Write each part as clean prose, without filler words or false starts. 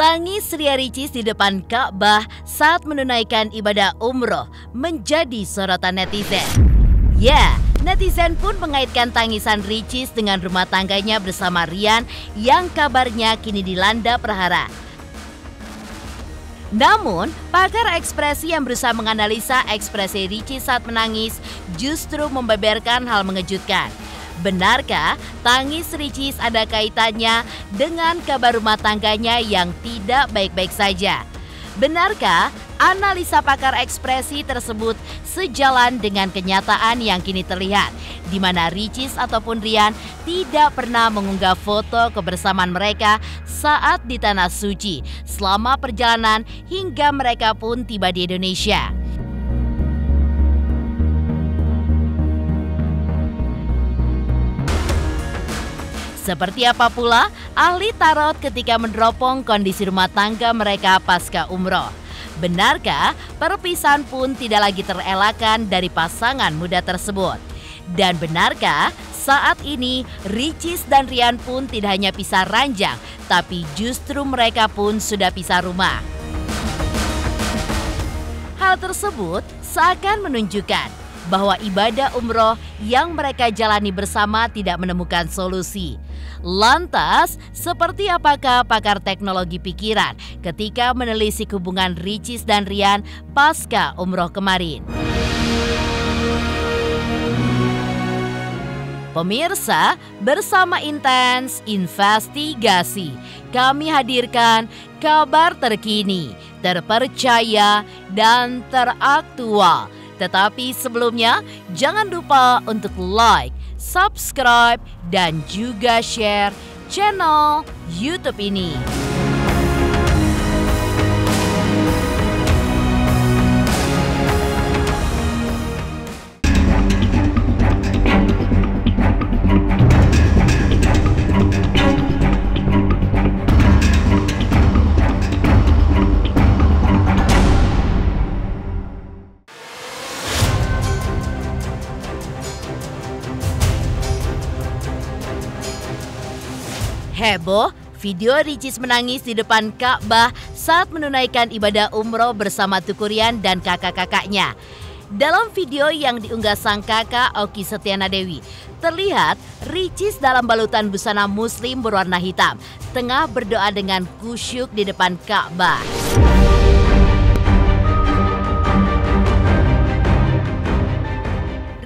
Tangis Ria Ricis di depan Ka'bah saat menunaikan ibadah umroh menjadi sorotan netizen. Ya, netizen pun mengaitkan tangisan Ricis dengan rumah tangganya bersama Rian yang kabarnya kini dilanda prahara. Namun, pakar ekspresi yang berusaha menganalisa ekspresi Ricis saat menangis justru membeberkan hal mengejutkan. Benarkah tangis Ricis ada kaitannya dengan kabar rumah tangganya yang tidak baik-baik saja? Benarkah analisa pakar ekspresi tersebut sejalan dengan kenyataan yang kini terlihat, di mana Ricis ataupun Rian tidak pernah mengunggah foto kebersamaan mereka saat di Tanah Suci selama perjalanan hingga mereka pun tiba di Indonesia? Seperti apa pula ahli tarot ketika meneropong kondisi rumah tangga mereka pasca umroh? Benarkah perpisahan pun tidak lagi terelakkan dari pasangan muda tersebut? Dan benarkah saat ini Ricis dan Rian pun tidak hanya pisah ranjang, tapi justru mereka pun sudah pisah rumah? Hal tersebut seakan menunjukkan bahwa ibadah umroh yang mereka jalani bersama tidak menemukan solusi. Lantas, seperti apakah pakar teknologi pikiran ketika menelisik hubungan Ricis dan Rian pasca umroh kemarin? Pemirsa, bersama Intens Investigasi, kami hadirkan kabar terkini, terpercaya, dan teraktual. Tetapi sebelumnya, jangan lupa untuk like, subscribe, dan juga share channel YouTube ini. Heboh, video Ricis menangis di depan Ka'bah saat menunaikan ibadah umroh bersama Tukurian dan kakak-kakaknya. Dalam video yang diunggah sang kakak Oki Setiana Dewi, terlihat Ricis dalam balutan busana muslim berwarna hitam, tengah berdoa dengan khusyuk di depan Ka'bah.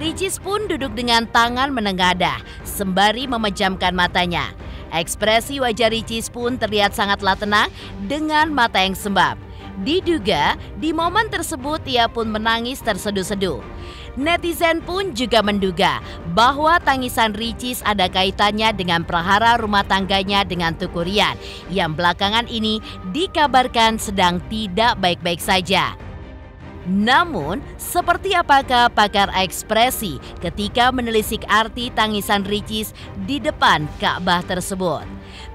Ricis pun duduk dengan tangan menengadah, sembari memejamkan matanya. Ekspresi wajah Ricis pun terlihat sangatlah tenang dengan mata yang sembab. Diduga di momen tersebut ia pun menangis terseduh-seduh. Netizen pun juga menduga bahwa tangisan Ricis ada kaitannya dengan prahara rumah tangganya dengan Tukurian yang belakangan ini dikabarkan sedang tidak baik-baik saja. Namun, seperti apakah pakar ekspresi ketika menelisik arti tangisan Ricis di depan Ka'bah tersebut?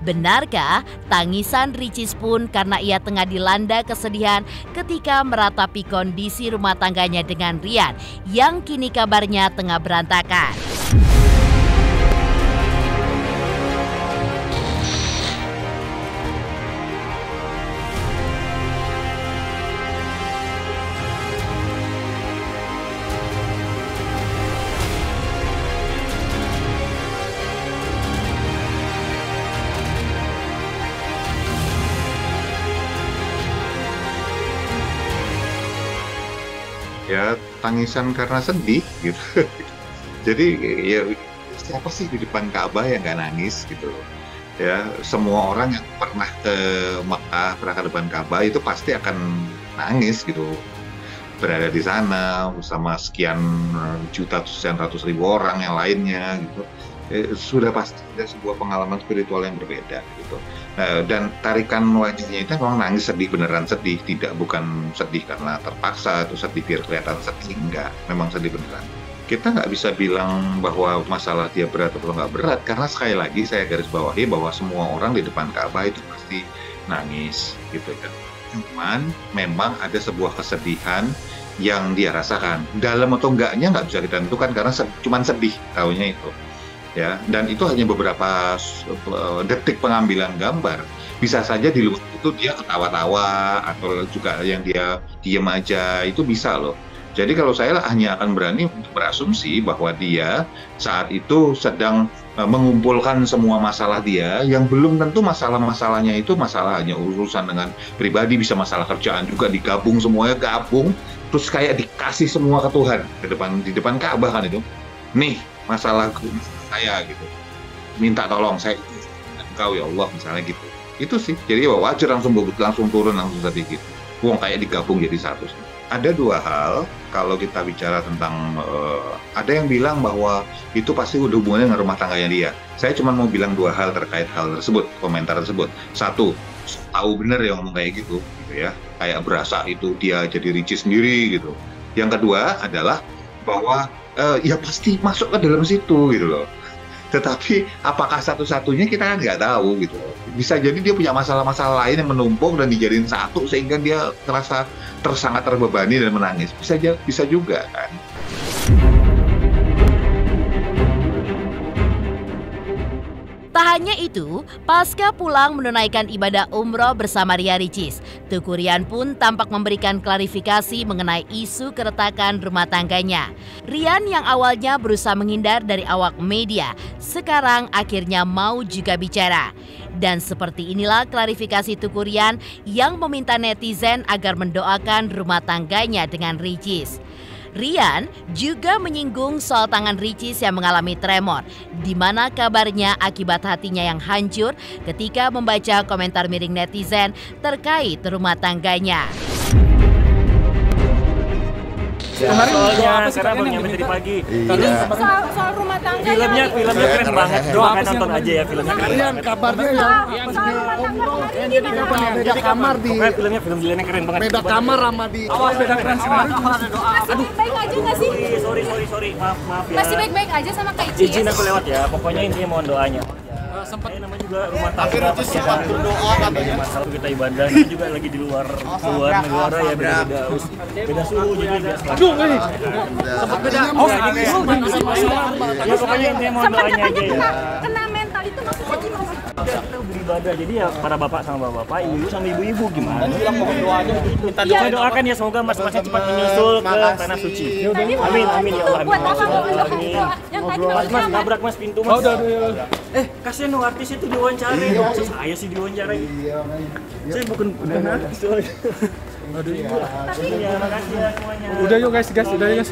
Benarkah tangisan Ricis pun karena ia tengah dilanda kesedihan ketika meratapi kondisi rumah tangganya dengan Rian yang kini kabarnya tengah berantakan? Ya, tangisan karena sedih gitu. Jadi ya siapa sih di depan Ka'bah yang nggak nangis gitu? Ya, semua orang yang pernah ke Mekah, pernah ke depan Ka'bah itu pasti akan nangis gitu. Berada di sana bersama sekian juta, sekian ratus ribu orang yang lainnya gitu. Sudah pasti ada sebuah pengalaman spiritual yang berbeda gitu. Dan tarikan wajahnya itu memang nangis, sedih, beneran sedih, bukan sedih karena terpaksa atau sedih biar kelihatan sedih, enggak, memang sedih beneran. Kita nggak bisa bilang bahwa masalah dia berat atau nggak berat, karena sekali lagi saya garis bawahi bahwa semua orang di depan Ka'bah itu pasti nangis gitu kan. Cuman memang ada sebuah kesedihan yang dia rasakan. Dalam atau enggaknya nggak bisa kita tentukan karena cuman sedih, taunya itu. ya, dan itu hanya beberapa detik pengambilan gambar. Bisa saja di luar itu dia ketawa-tawa atau juga yang dia diem aja, itu bisa loh. Jadi kalau saya hanya akan berani untuk berasumsi bahwa dia saat itu sedang mengumpulkan semua masalah dia yang belum tentu masalah-masalahnya itu masalah hanya urusan dengan pribadi, bisa masalah kerjaan juga, digabung semuanya, gabung terus kayak dikasih semua ke Tuhan di depan Ka'bah kan itu. Nih masalah saya gitu. Minta tolong saya engkau ya Allah misalnya gitu. Itu sih. Jadi wajar langsung turun langsung sedikit. Wong kayak digabung jadi satu. Ada dua hal kalau kita bicara tentang ada yang bilang bahwa itu pasti udah hubungannya dengan rumah tangganya dia. Saya cuma mau bilang dua hal terkait hal tersebut, komentar tersebut. Satu, tahu bener ya ngomong kayak gitu ya. Kayak berasa itu dia jadi Ricis sendiri gitu. Yang kedua adalah bahwa ya pasti masuk ke dalam situ gitu loh. Tetapi apakah satu-satunya kita kan nggak tahu gitu. Bisa jadi dia punya masalah-masalah lain yang menumpuk dan dijadiin satu sehingga dia terasa sangat terbebani dan menangis. Bisa juga kan. Tak hanya itu, pasca pulang menunaikan ibadah umroh bersama Ria Ricis, Teuku Ryan pun tampak memberikan klarifikasi mengenai isu keretakan rumah tangganya. Ryan yang awalnya berusaha menghindar dari awak media, sekarang akhirnya mau juga bicara. Dan seperti inilah klarifikasi Teuku Ryan yang meminta netizen agar mendoakan rumah tangganya dengan Ricis. Ryan juga menyinggung soal tangan Ricis yang mengalami tremor, di mana kabarnya akibat hatinya yang hancur ketika membaca komentar miring netizen terkait rumah tangganya. Soalnya karena baru nyampe tadi pagi. Iya. Soal rumah tangga. Filmnya keren banget. Doakan nonton aja ya filmnya. Kalian kabarnya yang soal rumah tangga beda kamar di. Pokoknya film Dilannya keren banget. Beda kamar sama di. Awas beda keren semua. Masih baik-baik aja nggak sih? Sorry. Maaf ya. Masih baik-baik aja sama Kak Ici. Izin aku lewat ya. Pokoknya intinya mohon doanya. Sempat namanya juga rumah tangga pasti ada berdoa katanya masalah kita ibadah ini juga lagi di luar negara ya beda suhu jadi biasa. Aduh ini sempat beda ya pokoknya intinya mohon doanya aja ya. Kena mental itu maksudnya gimana? Kita beribadah jadi ya para bapak sama bapak, ibu sama ibu gimana? Kita doakan ya semoga mas-masnya cepat menyusul ke tanah suci. Amin ya Allah. Buat apa amin. Yang tadi Mas nabrak mas pintu mas. Kasihan dong artis itu diwawancara. Saya sih diwawancara. Saya bukan artis. Aduh ibu. Ya makasih ya semuanya. Udah yuk guys, udah yuk guys.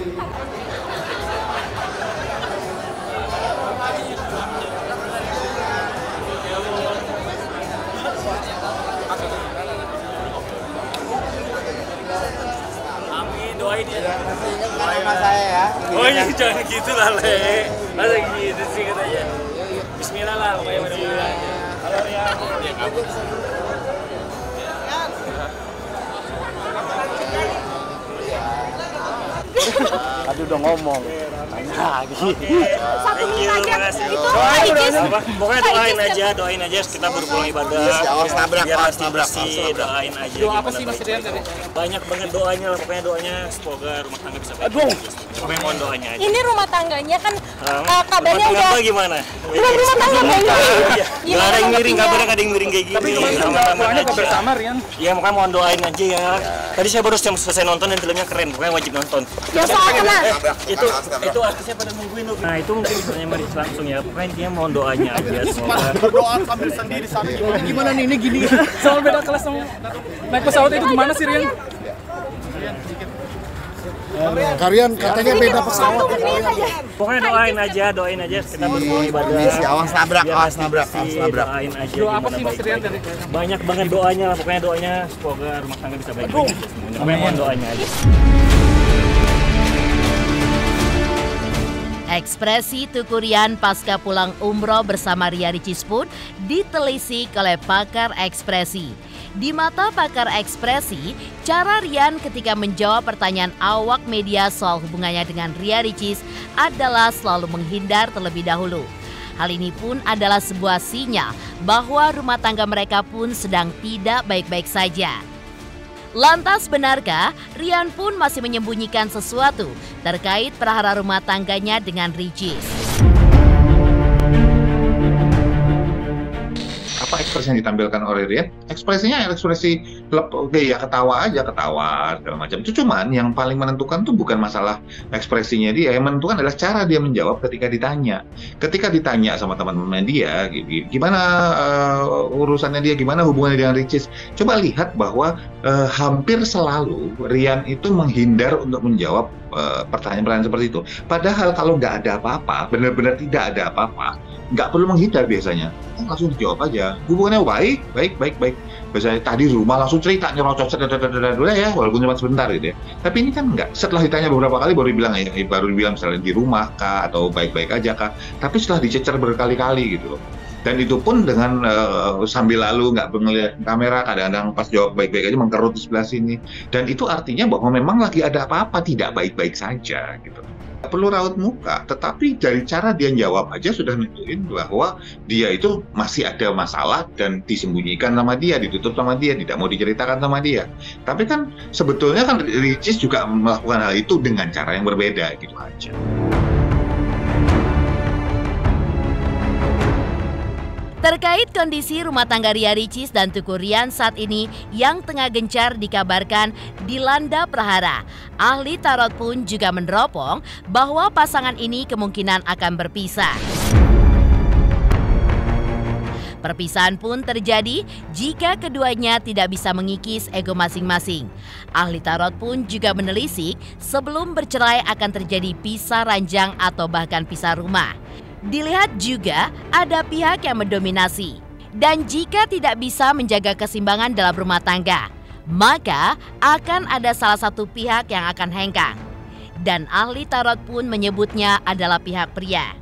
Doain ya. Doain sama saya ya. Oh iya jangan gitu lah Le. Masa gitu sih katanya. Bismillah lah pokoknya mudah-mudahan. Halo ya. Aduh udah ngomong. Lagi. Satu menit aja. Itu Pokoknya doain aja kita berpulang ibadah. Awas nabrak. Doain aja. Doa apa sih Mas Rian tadi? Banyak banget doanya lah, pokoknya doanya semoga rumah tangga bisa baik. Pokoknya mohon doanya aja. ini rumah tangganya kan kabarnya Rumah udah tangga gimana? belum rumah tangga belum. Gak ada yang miring, kabarnya ada yang miring kayak gini. Tapi kemarin doanya kok bersama Rian? Iya makanya mohon doain aja ya. Tadi saya baru selesai nonton dan filmnya keren, pokoknya wajib nonton. Ya soal kena. Itu artisnya pada nungguin loh. Nah itu mungkin misalnya mari langsung ya. Pokoknya intinya mohon doanya aja semoga. Berdoa sambil sendiri sambil Gimana nih, ini gini soal beda kelas sama naik pesawat itu gimana sih Rian? Kalian katanya beda pesawat. Pokoknya doain aja kita berpulang ibadah. awas nabrak. Doain aja. Doa apa sih Mas Rian tadi? Banyak banget doanya lah, pokoknya doanya semoga rumah tangga bisa baik. Pokoknya mohon doanya aja. Ekspresi Teuku Ryan pasca pulang umroh bersama Ria Ricis pun ditelisik oleh pakar ekspresi. Di mata pakar ekspresi, cara Ryan ketika menjawab pertanyaan awak media soal hubungannya dengan Ria Ricis adalah selalu menghindar terlebih dahulu. Hal ini pun adalah sebuah sinyal bahwa rumah tangga mereka pun sedang tidak baik-baik saja. Lantas benarkah Ryan pun masih menyembunyikan sesuatu terkait perkara rumah tangganya dengan Ricis? apa ekspresi yang ditampilkan oleh Rian? Ekspresinya ekspresi ya ketawa aja, ketawa segala macam. Itu cuman yang paling menentukan tuh bukan masalah ekspresinya dia, yang menentukan adalah cara dia menjawab ketika ditanya. Ketika ditanya sama teman-teman dia, gimana urusannya dia, gimana hubungannya dengan Ricis, coba lihat bahwa hampir selalu Rian itu menghindar untuk menjawab pertanyaan-pertanyaan seperti itu. Padahal kalau nggak ada apa-apa, benar-benar tidak ada apa-apa, nggak perlu menghindar biasanya, langsung dijawab aja. Hubungannya baik. Biasanya tadi rumah langsung cerita nyerocos, udah ya, walaupun cuma sebentar gitu ya. Tapi ini kan nggak. Setelah ditanya beberapa kali baru bilang misalnya di rumah kah atau baik-baik aja kah. Tapi setelah dicecer berkali-kali gitu loh. Dan itu pun dengan sambil lalu nggak ngeliat kamera, kadang-kadang pas jawab baik-baik aja mengkerut di sebelah sini. Dan itu artinya bahwa memang lagi ada apa-apa, tidak baik-baik saja gitu. Nggak perlu raut muka, tetapi dari cara dia jawab aja sudah nunjukin bahwa dia itu masih ada masalah dan disembunyikan sama dia, ditutup sama dia, tidak mau diceritakan sama dia. Tapi kan sebetulnya kan Ricis juga melakukan hal itu dengan cara yang berbeda gitu aja. Terkait kondisi rumah tangga Ria Ricis dan Teuku Ryan saat ini yang tengah gencar dikabarkan dilanda prahara, ahli tarot pun juga meneropong bahwa pasangan ini kemungkinan akan berpisah. Perpisahan pun terjadi jika keduanya tidak bisa mengikis ego masing-masing. Ahli tarot pun juga menelisik sebelum bercerai akan terjadi pisah ranjang atau bahkan pisah rumah. Dilihat juga ada pihak yang mendominasi. Dan jika tidak bisa menjaga keseimbangan dalam rumah tangga, maka akan ada salah satu pihak yang akan hengkang. Dan ahli tarot pun menyebutnya adalah pihak pria,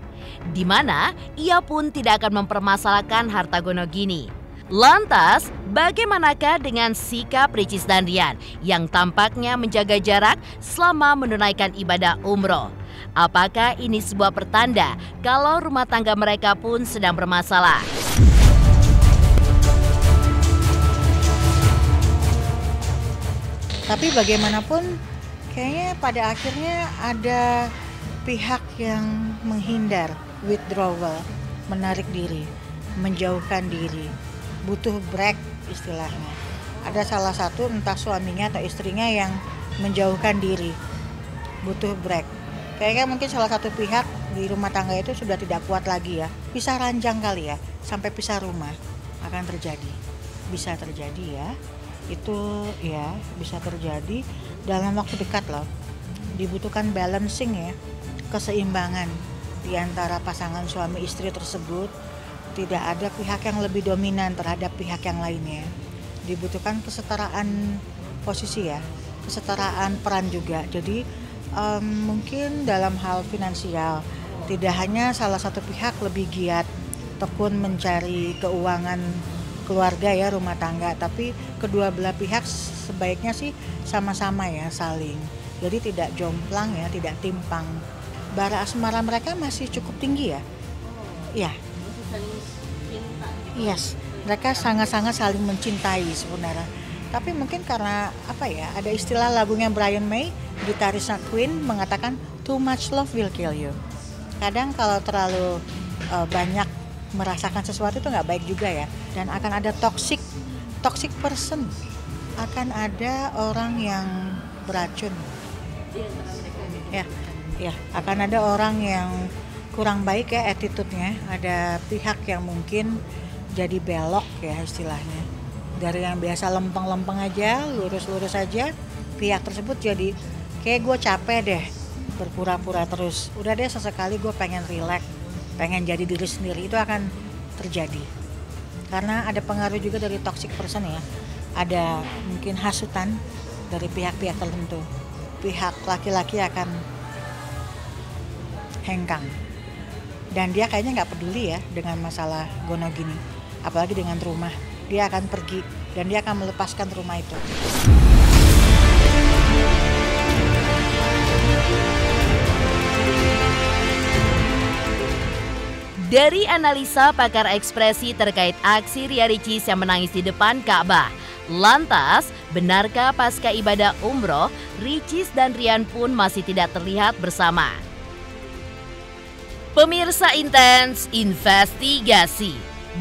di mana ia pun tidak akan mempermasalahkan harta gono gini. Lantas, bagaimanakah dengan sikap Ricis dan Ryan yang tampaknya menjaga jarak selama menunaikan ibadah umroh? Apakah ini sebuah pertanda kalau rumah tangga mereka pun sedang bermasalah? Tapi bagaimanapun, kayaknya pada akhirnya ada pihak yang menghindar, withdrawal, menarik diri, menjauhkan diri, butuh break istilahnya. Ada salah satu entah suaminya atau istrinya yang menjauhkan diri, butuh break. Kayaknya mungkin salah satu pihak di rumah tangga itu sudah tidak kuat lagi ya. Pisah ranjang kali ya, sampai pisah rumah akan terjadi. Bisa terjadi ya, itu ya bisa terjadi dalam waktu dekat loh. Dibutuhkan balancing ya, keseimbangan di antara pasangan suami istri tersebut. Tidak ada pihak yang lebih dominan terhadap pihak yang lainnya. Dibutuhkan kesetaraan posisi ya, kesetaraan peran juga. Jadi mungkin dalam hal finansial tidak hanya salah satu pihak lebih giat tekun mencari keuangan keluarga ya, rumah tangga, tapi kedua belah pihak sebaiknya sih sama-sama ya saling, jadi tidak jomplang ya, tidak timpang. Bara asmara mereka masih cukup tinggi ya. Ya, yes, mereka sangat-sangat saling mencintai sebenarnya. Tapi mungkin karena apa ya, ada istilah lagunya Brian May, gitarisnya Queen, mengatakan too much love will kill you. Kadang kalau terlalu banyak merasakan sesuatu itu nggak baik juga ya. Dan akan ada toxic person, akan ada orang yang beracun. Ya, akan ada orang yang kurang baik ya attitude-nya. Ada pihak yang mungkin jadi belok ya istilahnya. Dari yang biasa lempeng-lempeng aja, lurus-lurus aja, pihak tersebut jadi kayak gue capek deh berpura-pura terus. Udah deh sesekali gue pengen relax, pengen jadi diri sendiri, itu akan terjadi. Karena ada pengaruh juga dari toxic person ya. Ada mungkin hasutan dari pihak-pihak tertentu. Pihak laki-laki akan hengkang. Dan dia kayaknya nggak peduli ya dengan masalah gono gini. Apalagi dengan rumah. Dia akan pergi dan dia akan melepaskan rumah itu. Dari analisa pakar ekspresi terkait aksi Ria Ricis yang menangis di depan Ka'bah, lantas benarkah pasca ibadah umroh, Ricis dan Ryan pun masih tidak terlihat bersama? Pemirsa Intens Investigasi,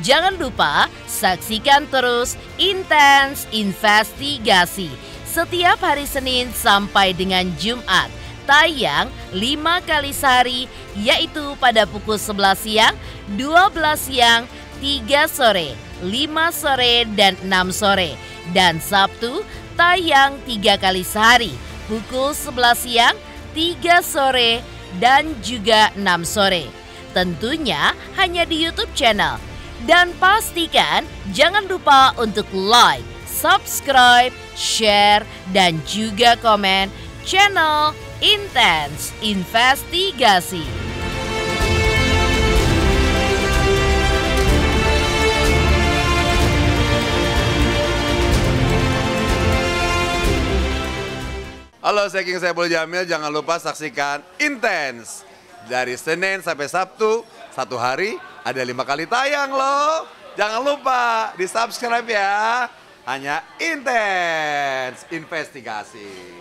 Jangan lupa saksikan terus Intens Investigasi setiap hari Senin sampai dengan Jumat. Tayang 5 kali sehari, yaitu pada pukul 11 siang, 12 siang, 3 sore, 5 sore, dan 6 sore. Dan Sabtu tayang 3 kali sehari, pukul 11 siang, 3 sore, dan juga 6 sore. Tentunya hanya di YouTube channel. Dan pastikan jangan lupa untuk like, subscribe, share, dan juga komen channel Intens Investigasi. Halo, saya King Saiful Jamil. Jangan lupa saksikan Intens dari Senin sampai Sabtu. Satu hari ada 5 kali tayang loh. Jangan lupa di subscribe ya. Hanya Intens Investigasi.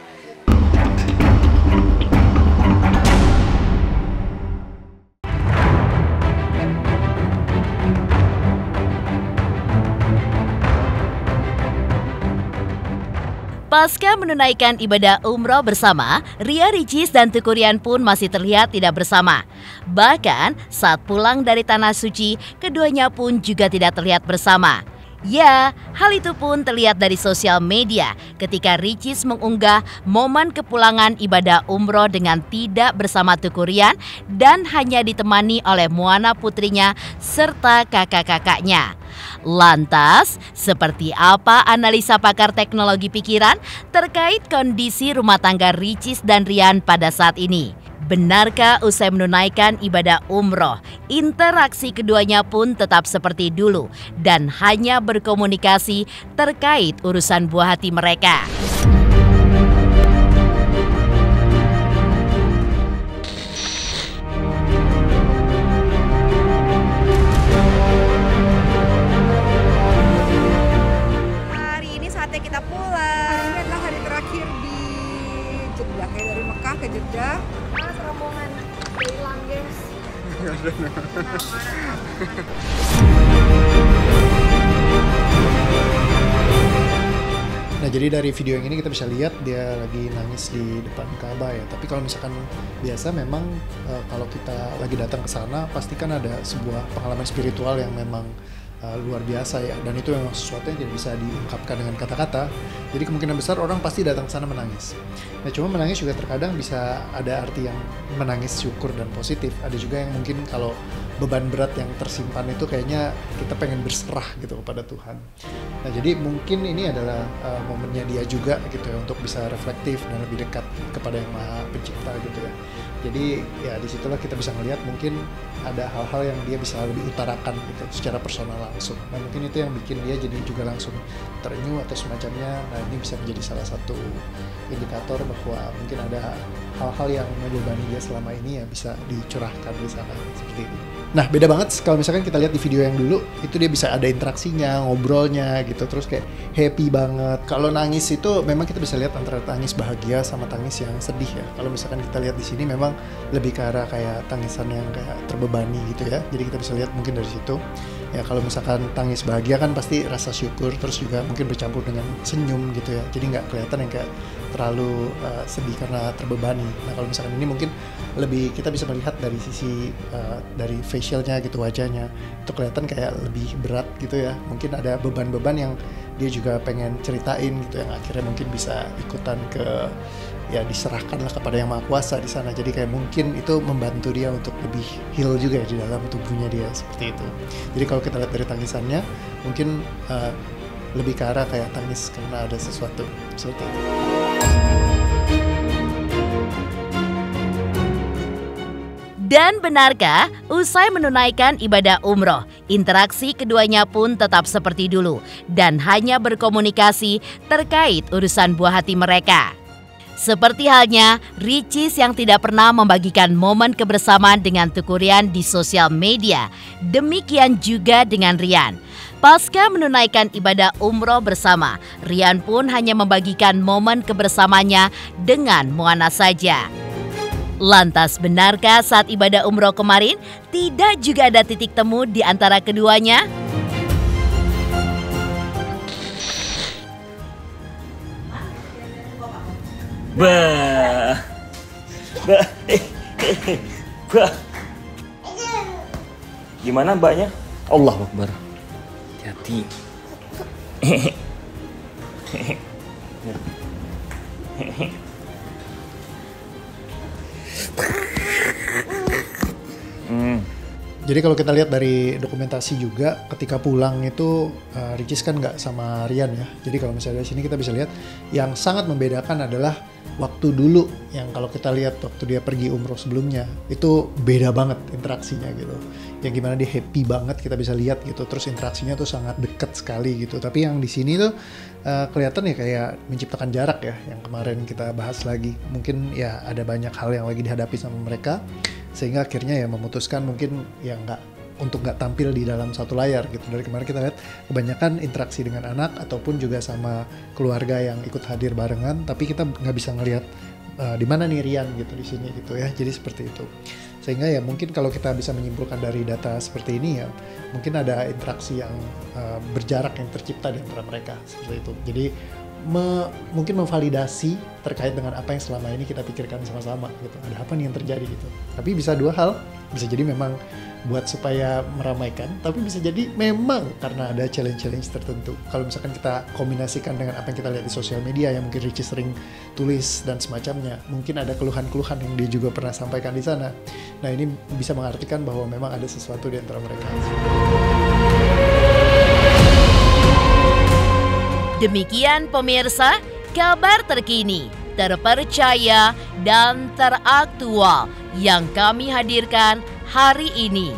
Pasca menunaikan ibadah umroh bersama, Ria Ricis dan Teuku Ryan pun masih terlihat tidak bersama. Bahkan saat pulang dari Tanah Suci, keduanya pun juga tidak terlihat bersama. Ya, hal itu pun terlihat dari sosial media ketika Ricis mengunggah momen kepulangan ibadah umroh dengan tidak bersama Teuku Ryan dan hanya ditemani oleh Moana putrinya serta kakak-kakaknya. Lantas, seperti apa analisa pakar teknologi pikiran terkait kondisi rumah tangga Ricis dan Ryan pada saat ini? Benarkah usai menunaikan ibadah umroh, interaksi keduanya pun tetap seperti dulu dan hanya berkomunikasi terkait urusan buah hati mereka? Kita pulang. Hari ini adalah hari terakhir di Jeddah, dari Mekah ke Jeddah. Mas, rombongan hilang, guys. Nah, jadi dari video yang ini kita bisa lihat dia lagi nangis di depan Ka'bah ya. Tapi kalau misalkan biasa memang kalau kita lagi datang ke sana pasti kan ada sebuah pengalaman spiritual yang memang luar biasa ya, dan itu memang sesuatu yang tidak bisa diungkapkan dengan kata-kata. Jadi kemungkinan besar orang pasti datang ke sana menangis. Nah, cuma menangis juga terkadang bisa ada arti yang menangis syukur dan positif. Ada juga yang mungkin kalau beban berat yang tersimpan itu kayaknya kita pengen berserah gitu kepada Tuhan. Nah, jadi mungkin ini adalah momennya dia juga gitu ya untuk bisa reflektif dan lebih dekat kepada Yang Maha Pencipta gitu ya. Jadi ya disitulah kita bisa melihat mungkin ada hal-hal yang dia bisa lebih utarakan gitu secara personal langsung. Nah, mungkin itu yang bikin dia jadi juga langsung terenyuh atau semacamnya. Nah, ini bisa menjadi salah satu indikator bahwa mungkin ada hal-hal yang membebani dia selama ini ya bisa dicurahkan di sana seperti itu. Nah, beda banget kalau misalkan kita lihat di video yang dulu, itu dia bisa ada interaksinya, ngobrolnya gitu, terus kayak happy banget. Kalau nangis itu memang kita bisa lihat antara tangis bahagia sama tangis yang sedih ya. Kalau misalkan kita lihat di sini memang lebih ke arah kayak tangisan yang kayak terbebani gitu ya. Jadi kita bisa lihat mungkin dari situ. Ya, kalau misalkan tangis bahagia kan pasti rasa syukur, terus juga mungkin bercampur dengan senyum gitu ya. Jadi nggak kelihatan yang kayak terlalu sedih karena terbebani. Nah, kalau misalkan ini mungkin lebih kita bisa melihat dari sisi dari facialnya gitu, wajahnya itu kelihatan kayak lebih berat gitu ya. Mungkin ada beban-beban yang dia juga pengen ceritain gitu, yang akhirnya mungkin bisa ikutan ke ya diserahkanlah kepada Yang Maha Kuasa di sana. Jadi kayak mungkin itu membantu dia untuk lebih heal juga ya di dalam tubuhnya dia seperti itu. Jadi kalau kita lihat dari tangisannya mungkin lebih ke arah kayak tangis karena ada sesuatu seperti itu. Dan benarkah usai menunaikan ibadah umroh, interaksi keduanya pun tetap seperti dulu dan hanya berkomunikasi terkait urusan buah hati mereka? Seperti halnya Ricis yang tidak pernah membagikan momen kebersamaan dengan Teuku Ryan di sosial media, demikian juga dengan Ryan. Pasca menunaikan ibadah umroh bersama, Ryan pun hanya membagikan momen kebersamanya dengan Moana saja. Lantas benarkah saat ibadah umroh kemarin tidak juga ada titik temu di antara keduanya? Bah. Bah. Bah. Gimana mbaknya? Allah Akbar. Hati. Jadi kalau kita lihat dari dokumentasi juga, ketika pulang itu Ricis kan nggak sama Rian ya. Jadi kalau misalnya dari sini kita bisa lihat yang sangat membedakan adalah waktu dulu, yang kalau kita lihat waktu dia pergi umroh sebelumnya itu beda banget interaksinya gitu. Yang gimana dia happy banget kita bisa lihat gitu. Terus interaksinya tuh sangat dekat sekali gitu. Tapi yang di sini tuh kelihatan ya kayak menciptakan jarak ya. Yang kemarin kita bahas lagi. Mungkin ya ada banyak hal yang lagi dihadapi sama mereka. Sehingga akhirnya ya memutuskan mungkin ya untuk nggak tampil di dalam satu layar gitu. Dari kemarin kita lihat kebanyakan interaksi dengan anak ataupun juga sama keluarga yang ikut hadir barengan, tapi kita nggak bisa ngelihat di mana nih Rian gitu di sini gitu ya. Jadi seperti itu. Sehingga ya mungkin kalau kita bisa menyimpulkan dari data seperti ini ya mungkin ada interaksi yang berjarak yang tercipta di antara mereka seperti itu. Jadi mungkin memvalidasi terkait dengan apa yang selama ini kita pikirkan sama-sama gitu. Ada apa nih yang terjadi gitu. Tapi bisa dua hal, bisa jadi memang buat supaya meramaikan, tapi bisa jadi memang karena ada challenge-challenge tertentu. Kalau misalkan kita kombinasikan dengan apa yang kita lihat di sosial media yang mungkin Ricis sering tulis dan semacamnya, mungkin ada keluhan-keluhan yang dia juga pernah sampaikan di sana. Nah ini bisa mengartikan bahwa memang ada sesuatu di antara mereka. Demikian pemirsa, kabar terkini, terpercaya, dan teraktual yang kami hadirkan hari ini.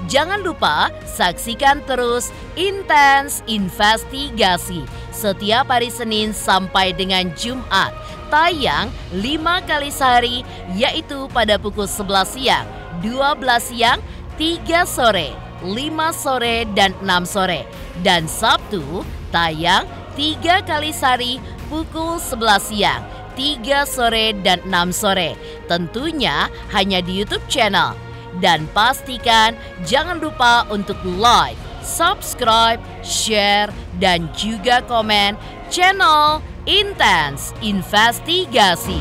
Jangan lupa saksikan terus Intens Investigasi setiap hari Senin sampai dengan Jumat. Tayang 5 kali sehari, yaitu pada pukul 11 siang, 12 siang, 3 sore, 5 sore, dan 6 sore. Dan Sabtu tayang 3 kali sehari pukul 11 siang, 3 sore, dan 6 sore. Tentunya hanya di YouTube channel. Dan pastikan jangan lupa untuk like, subscribe, share, dan juga komen channel Intens Investigasi.